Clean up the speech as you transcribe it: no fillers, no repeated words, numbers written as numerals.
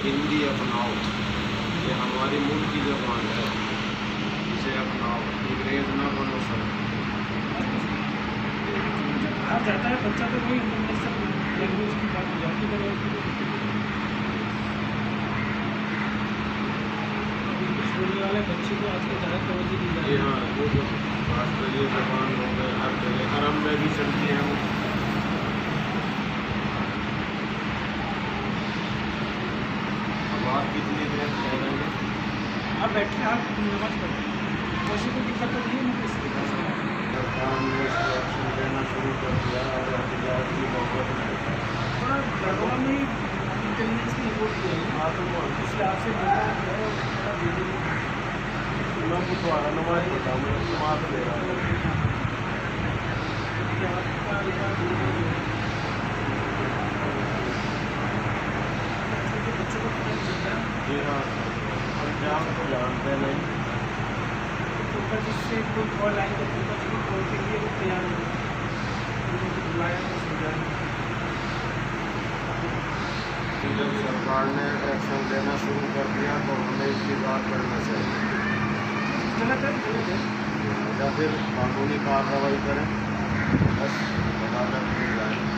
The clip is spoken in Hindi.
हिंदी अपनाओ, ये हमारी मुल्क की ज़बान है, इसे अपनाओ, अंग्रेज ना बनो सब। आ जाता है बच्चा तो वही इंटरनेशनल लैंग्वेज की बात हो जाती है। इंग्लिश बोलने वाले बच्चे को आजकल ज़्यादा तवज्जो दी जाती जी है। हाँ, वो जो राष्ट्रीय ज़बान हो गए, हर जगह हरम में भी चलती है वो। अब आप कितनी देर ठहरेंगे? आप बैठे आप नमाज पढ़ें, वैसे कोई दिक्कत तो नहीं है मुझे इसके पास। सरकार ने इसको एक्शन लेना शुरू कर दिया और एहतियात की नौबत में है। थोड़ा लड़वा में इंटेलिजेंस की रिपोर्ट किया है, हाँ तो वो इसलिए आपसे बोलना है थोड़ा दे मैं बुधवार नमाज पढ़ा, मैं नमाज ले रहा हूँ। बच्चों को पता नहीं चलता है जी हाँ, पंजाब को जानते नहीं। तो जिससे कोई कॉल आई तो उनका जो कॉल के लिए वो तैयार हो उनको बुलाया तो समझाया। जब सरकार ने एक्शन लेना शुरू कर दिया तो हमें इसकी बात करना चाहिए गलत है या फिर कानूनी कार्रवाई करें, बस अदालत में जाए।